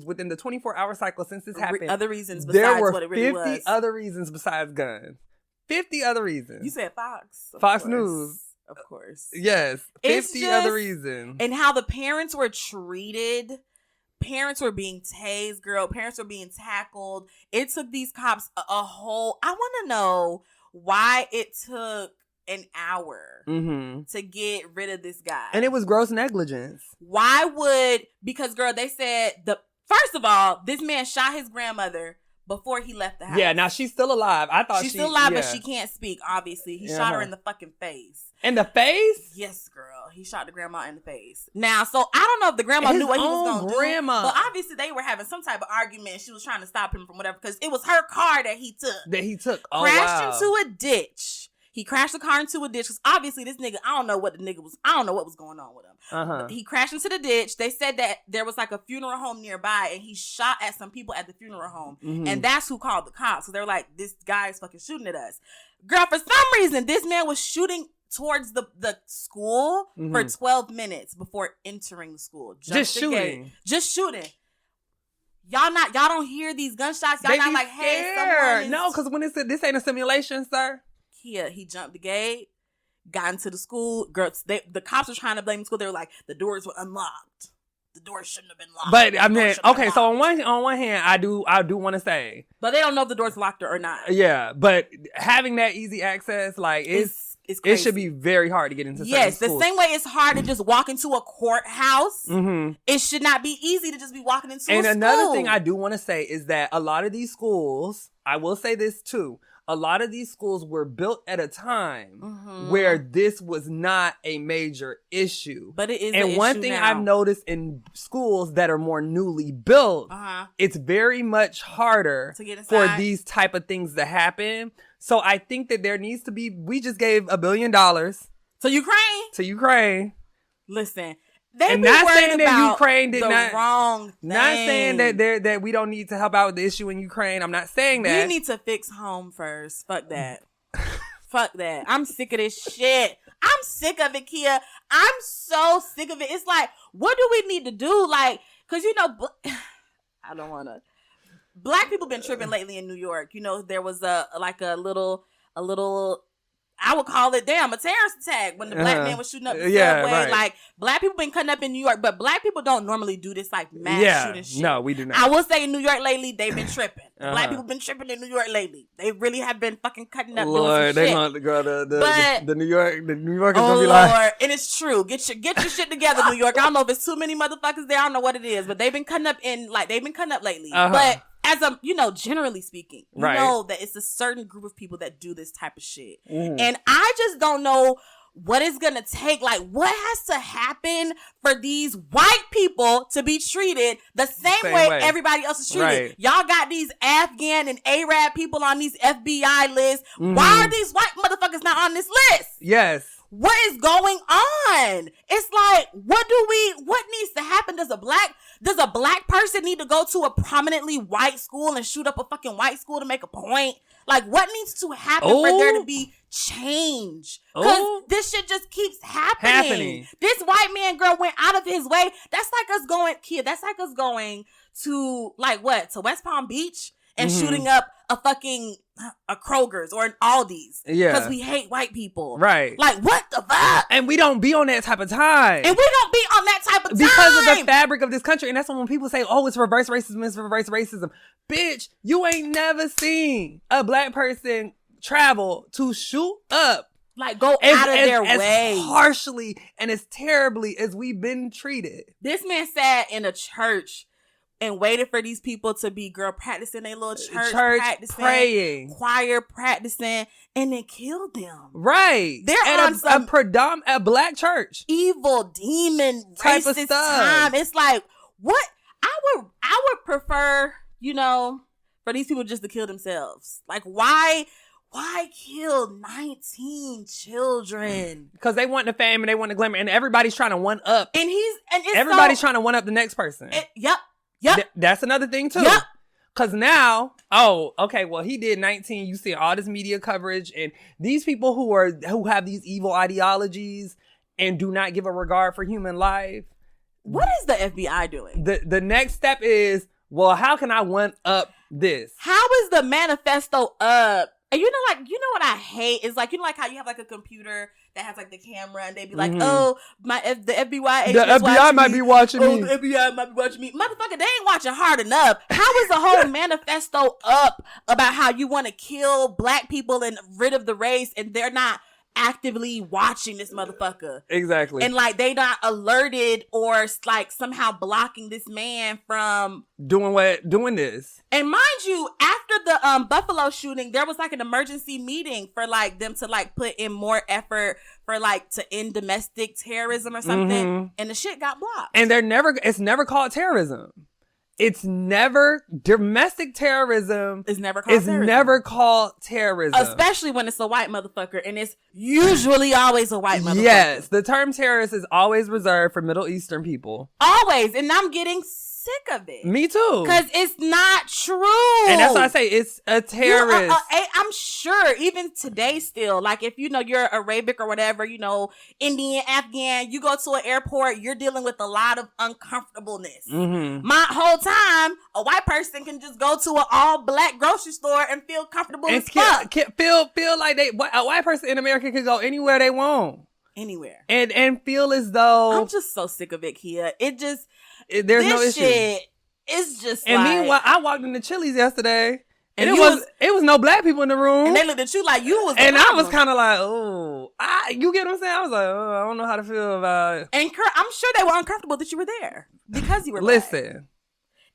within the 24-hour cycle since this happened. Other reasons besides what it really was. There were 50 other reasons besides guns. 50 other reasons. You said Fox. Fox News. Of course. Yes. 50 other reasons. And how the parents were treated. Parents were being tased, girl. Parents were being tackled. It took these cops a whole... I want to know why it took an hour to get rid of this guy. And it was gross negligence. Because, girl, they said... First of all, this man shot his grandmother before he left the house. Yeah, now she's still alive. I thought she's still alive, but she can't speak, obviously. He shot her in the fucking face. In the face? Yes, girl. He shot the grandma in the face. Now, so I don't know if the grandma knew what he was going to do. But obviously they were having some type of argument. She was trying to stop him from whatever, because it was her car that he took. Crashed into a ditch. He crashed the car into a ditch because obviously this nigga, I don't know what was going on with him. He crashed into the ditch. They said that there was like a funeral home nearby and he shot at some people at the funeral home. And that's who called the cops. So they're like, this guy is fucking shooting at us. Girl, for some reason, this man was shooting towards the school for 12 minutes before entering the school. Just shooting. Y'all don't hear these gunshots. Y'all not like, hey, someone is... No, because when it said this ain't a simulation, sir. He jumped the gate, got into the school. Girls, the cops were trying to blame the school. They were like, the doors were unlocked. The doors shouldn't have been locked. But I mean, okay. So on one hand, I do want to say, but they don't know if the door's locked or not. Yeah, but having that easy access, like it's it should be very hard to get into. Yes, the same way it's hard to just walk into a courthouse. It should not be easy to just be walking into a school. And another thing I do want to say is that a lot of these schools, I will say this too. A lot of these schools were built at a time where this was not a major issue. But it is. And one thing I've noticed in schools that are more newly built, it's very much harder to get for these type of things to happen. So I think that there needs to be, we just gave $1 billion to Ukraine. Listen. And not saying that Ukraine did not wrong thing. Not saying that we don't need to help out with the issue in Ukraine. I'm not saying that. We need to fix home first. Fuck that. Fuck that. I'm sick of this shit. I'm sick of it, Kia. I'm so sick of it. It's like, what do we need to do? Like, because I don't want to. Black people been tripping lately in New York. There was a little. I would call it, a terrorist attack when the black man was shooting up the subway. Right. Like, black people been cutting up in New York, but black people don't normally do this, like, mass shooting shit. No, we do not. I will say in New York lately, they've been tripping. Black people been tripping in New York lately. They really have been fucking cutting up Lord, doing they some gonna shit. The New Yorkers oh gonna be Lord, like... and it's true. Get your shit together, New York. I don't know if it's too many motherfuckers there. I don't know what it is, but they've been cutting up lately. But as generally speaking, you know that it's a certain group of people that do this type of shit. And I just don't know what it's going to take. Like, what has to happen for these white people to be treated the same way everybody else is treated? Right. Y'all got these Afghan and Arab people on these FBI lists. Why are these white motherfuckers not on this list? Yes. What is going on? It's like, what needs to happen? Does a black person need to go to a prominently white school and shoot up a fucking white school to make a point? Like, what needs to happen for there to be change? Because this shit just keeps happening. This white man, girl, went out of his way. That's like us going to, like, what? To West Palm Beach and shooting up a Kroger's or an Aldi's. Yeah. Because we hate white people. Right. Like, what the fuck? And we don't be on that type of time. Because of the fabric of this country. And that's when people say, oh, it's reverse racism. Bitch, you ain't never seen a black person travel to shoot up. Like, go out of their way. As harshly and as terribly as we've been treated. This man sat in a church and waited for these people to be, girl, practicing their little church practicing, praying, choir practicing, and then killed them. Right. They're at on a black church. Evil demon type racist of stuff. Time. It's like, what? I would prefer, for these people just to kill themselves. Like, why kill 19 children? Because they want the fame and they want the glamour, and everybody's trying to one up. And everybody's trying to one up the next person. Yep. That's another thing too. Yep. Because now, he did 19. You see all this media coverage, and these people who have these evil ideologies and do not give a regard for human life, What is the FBI doing? The next step is, well, how can I one up this? How is the manifesto up? And you know what I hate is like, you know, like how you have like a computer that has like the camera and they be like, oh, the FBI agent might be watching me. The FBI might be watching me. Motherfucker, they ain't watching hard enough. How is the whole manifesto up about how you want to kill black people and rid of the race and they're not actively watching this motherfucker? Exactly. And like they not alerted or like somehow blocking this man from doing this. And mind you, after the Buffalo shooting, there was like an emergency meeting for like them to like put in more effort for like to end domestic terrorism or something, and the shit got blocked. And it's never called terrorism. It's never domestic terrorism. It's never called terrorism. Never called terrorism. Especially when it's a white motherfucker, and it's usually always a white motherfucker. Yes, the term terrorist is always reserved for Middle Eastern people. Always, and I'm getting sick of it. Me too. Because it's not true. And that's why I say it's a terrorist. I'm sure even today still, like if you know you're Arabic or whatever, you know, Indian, Afghan, you go to an airport, you're dealing with a lot of uncomfortableness. My whole time, a white person can just go to an all black grocery store and feel comfortable as fuck. Feel like a white person in America can go anywhere they want. Anywhere. And feel as though I'm just so sick of it, Kia. There's this no issue. Shit, it's just and like, meanwhile, I walked into Chili's yesterday, and it was no black people in the room, and they looked at you like you was. And I was kind of like, you get what I'm saying? I was like, I don't know how to feel about it. And I'm sure they were uncomfortable that you were there because you were. Listen, black.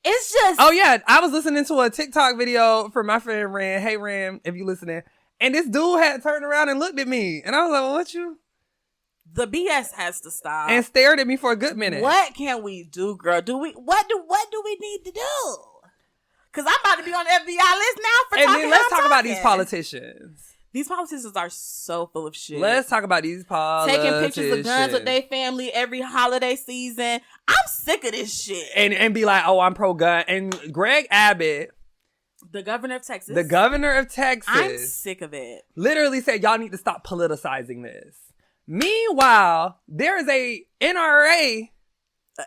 It's just. Oh yeah, I was listening to a TikTok video from my friend Ram. Hey Ram, if you listening, and this dude had turned around and looked at me, and I was like, well, what you? The BS has to stop. And stared at me for a good minute. What can we do, girl? What do we need to do? Because I'm about to be on the FBI list now for talking. And then let's talk about these politicians. These politicians are so full of shit. Let's talk about these politicians. Taking pictures of guns with their family every holiday season. I'm sick of this shit. And be like, oh, I'm pro-gun. And Greg Abbott, the governor of Texas. I'm sick of it. Literally said, y'all need to stop politicizing this. Meanwhile, there is a NRA.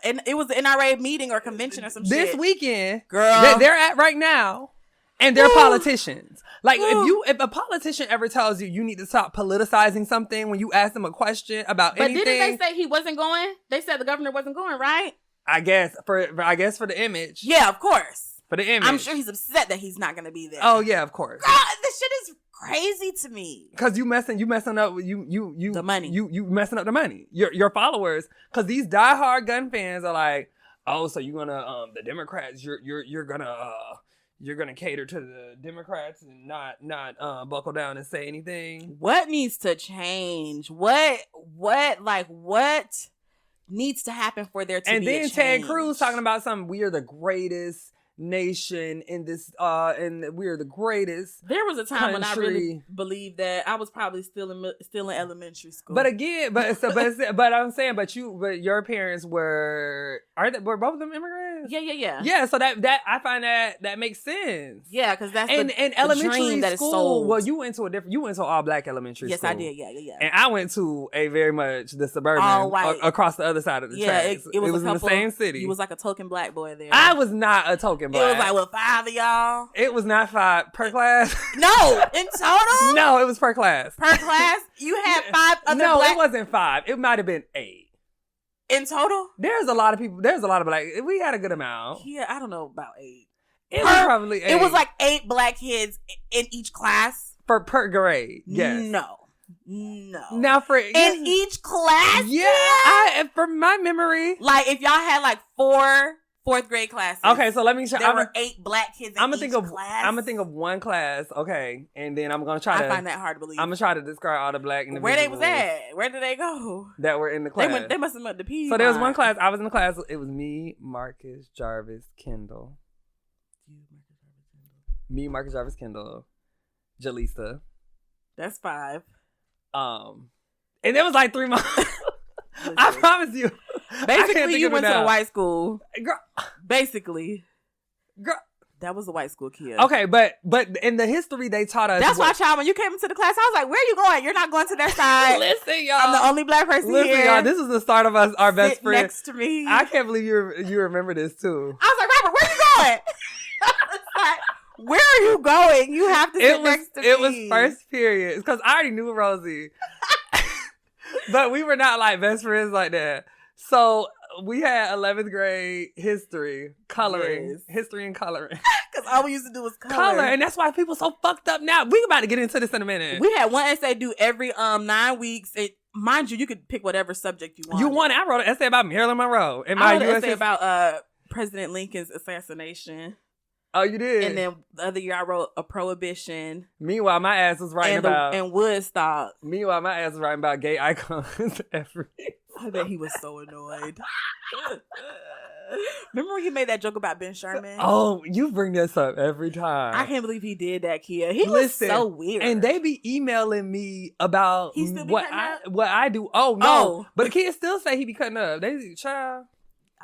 And it was the NRA meeting or convention or some shit. This weekend, girl, that they're at right now. And they're politicians. Like, if a politician ever tells you need to stop politicizing something when you ask them a question about anything. But didn't they say he wasn't going? They said the governor wasn't going, right? I guess for the image. Yeah, of course. For the image. I'm sure he's upset that he's not going to be there. Oh, yeah, of course. Girl, this shit is crazy to me. Because you messing up the money. You messing up the money. Your followers. Because these diehard gun fans are like, oh, so you're gonna the Democrats, you're gonna cater to the Democrats and not buckle down and say anything. What needs to change? What needs to happen for there to be a change? And then Ted Cruz talking about something, we are the greatest nation in this and we're the greatest. There was a time country. when I really believed that. I was probably still in elementary school. But again, but I'm saying, but your parents were both of them immigrants? Yeah. Yeah, so that I find that makes sense. Yeah, because that's and elementary that school. Well, you went to all black elementary school. Yes, I did. Yeah. And I went to a very much the suburban all white. Across the other side of the tracks. It was in the same city. You was like a token black boy there. I was not a token black. It was like, 5 of y'all? It was not 5 per class. No, in total? No, it was per class. Per class? You had 5 other No, black? it wasn't 5. It might have been 8. In total? There's a lot of people. There's a lot of black. We had a good amount. Yeah, I don't know about 8. It was probably 8. It was like 8 black kids in each class? Per grade, yes. No. Now in each class? Yeah, from my memory. Like if y'all had like 4 4th grade classes. Okay, so let me try. There were 8 black kids in each class. I'm gonna think of one class, okay, and then I'm gonna try to. I find that hard to believe. I'm gonna try to describe all the black individuals. Where they was at? Where did they go? That were in the class. They must have went to P. So there was one class. I was in the class. It was me, Marcus, Jarvis, Kendall. Me, Marcus, Jarvis, Kendall, Jaleesa. That's 5. And it was like 3 months. I promise you. Basically, you went to a white school. Girl. Basically. Girl. That was a white school kid. Okay, but in the history they taught us. That's why, child, when you came into the class, I was like, "Where are you going? You're not going to their side." Listen, y'all. I'm the only black person here. Listen, y'all. This is the start of our best friend next to me. I can't believe you remember this too. I was like, Robert, where are you going? Like, where are you going? You have to sit next to me. It was first period because I already knew Rosie, but we were not like best friends like that. So we had 11th grade history, coloring, history and coloring. Because all we used to do was color. And that's why people so fucked up now. We about to get into this in a minute. We had one essay due every 9 weeks. Mind you could pick whatever subject you want. I wrote an essay about Marilyn Monroe. I wrote an essay about President Lincoln's assassination. Oh, you did? And then the other year I wrote a prohibition. Meanwhile, my ass was writing about... And Woodstock. Meanwhile, my ass was writing about gay icons every... I bet he was so annoyed. Remember when you made that joke about Ben Sherman? Oh, you bring this up every time. I can't believe he did that, Kia. He was so weird. And they be emailing me about what I do. Oh, no. Oh. But the kids still say he be cutting up. They child.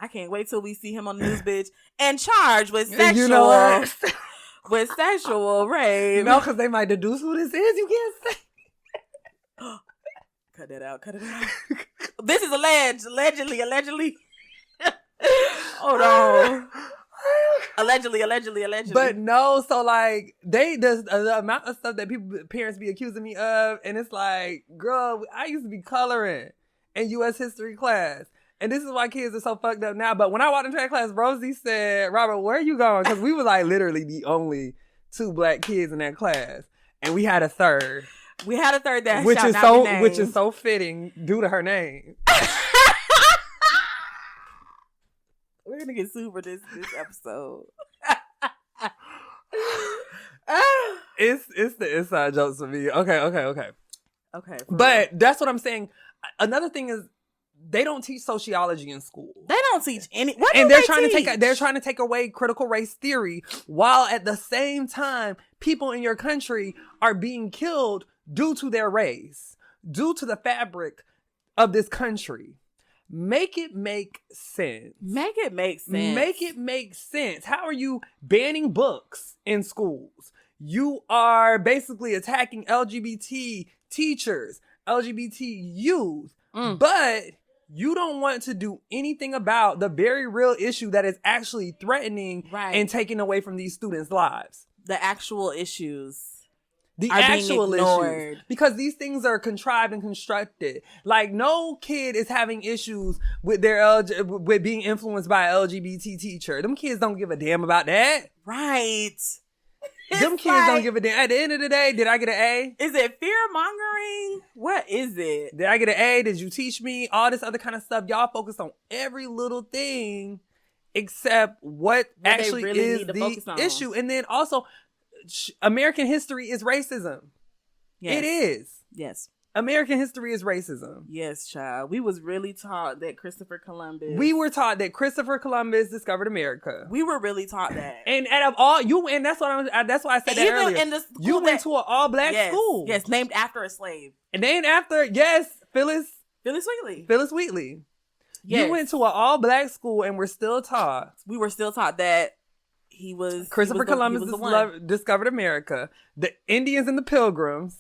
I can't wait till we see him on the news, bitch, and charged with sexual with sexual rape. No, because they might deduce who this is. You can't say. Cut it out. This is allegedly. Hold on. Allegedly. But no, so like the amount of stuff that parents be accusing me of, and it's like, girl, I used to be coloring in U.S. history class. And this is why kids are so fucked up now. But when I walked into that class, Rosie said, Robert, where are you going? Because we were like literally the only 2 black kids in that class. And we had a third. That which is so fitting due to her name. We're gonna get sued for this episode. It's the inside jokes for me. Okay. But that's what I'm saying. Another thing is, they don't teach sociology in school. They don't teach any. They're trying to take away critical race theory, while at the same time, people in your country are being killed due to their race, due to the fabric of this country. Make it make sense. Make it make sense. How are you banning books in schools? You are basically attacking LGBT teachers, LGBT youth, but you don't want to do anything about the very real issue that is actually threatening and taking away from these students' lives. The actual issues. The actual issues. Because these things are contrived and constructed. Like, no kid is having issues with with being influenced by an LGBT teacher. Them kids don't give a damn about that. Right. Them kids don't give a damn. At the end of the day, did I get an A? Is it fear-mongering? What is it? Did I get an A? Did you teach me? All this other kind of stuff. Y'all focus on every little thing except what actually really is the issue. And then also, American history is racism. Yes. It is. Yes. American history is racism. Yes, child. We was really taught that Christopher Columbus. We were taught that Christopher Columbus discovered America. We were really taught that. And out of all and that's why I said that earlier. You went to an all-black school. Yes, named after a slave. And named after Phyllis Wheatley. Yes. You went to an all-black school, and we're still taught. We were still taught that Christopher Columbus discovered America. The Indians and the Pilgrims.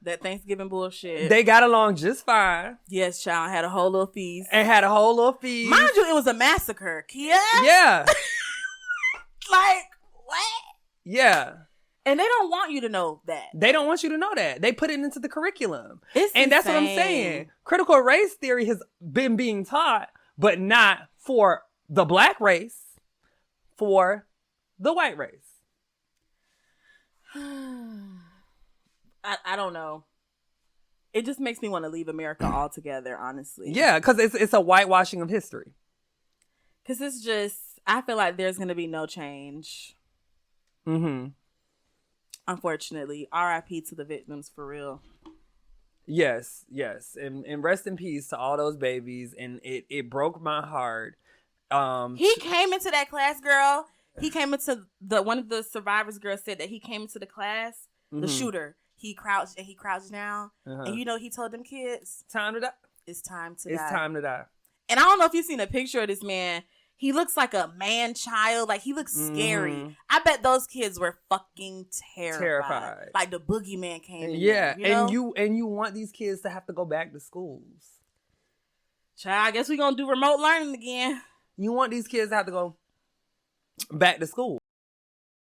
That Thanksgiving bullshit. They got along just fine. Yes, child. Had a whole little feast. Mind you, it was a massacre, Kia. Yeah. Like, what? Yeah. And they don't want you to know that. They don't want you to know that. They put it into the curriculum. It's insane. That's what I'm saying. Critical race theory has been being taught, but not for the black race, for the white race. I don't know. It just makes me want to leave America altogether, honestly. Yeah, because it's a whitewashing of history. Because it's just, I feel like there's going to be no change. Mm-hmm. Unfortunately. R.I.P. to the victims, for real. Yes. And rest in peace to all those babies. And it broke my heart. He came into that class, girl. He came into one of the survivors girls said that he came into the class, the shooter. He crouched down. Uh-huh. And you know, he told them kids, time to die. It's time to die. And I don't know if you've seen a picture of this man. He looks like a man-child. Like, he looks scary. I bet those kids were fucking terrified. Like, the boogeyman came in. Yeah, you know? and you want these kids to have to go back to schools. Child, I guess we're going to do remote learning again. You want these kids to have to go back to school.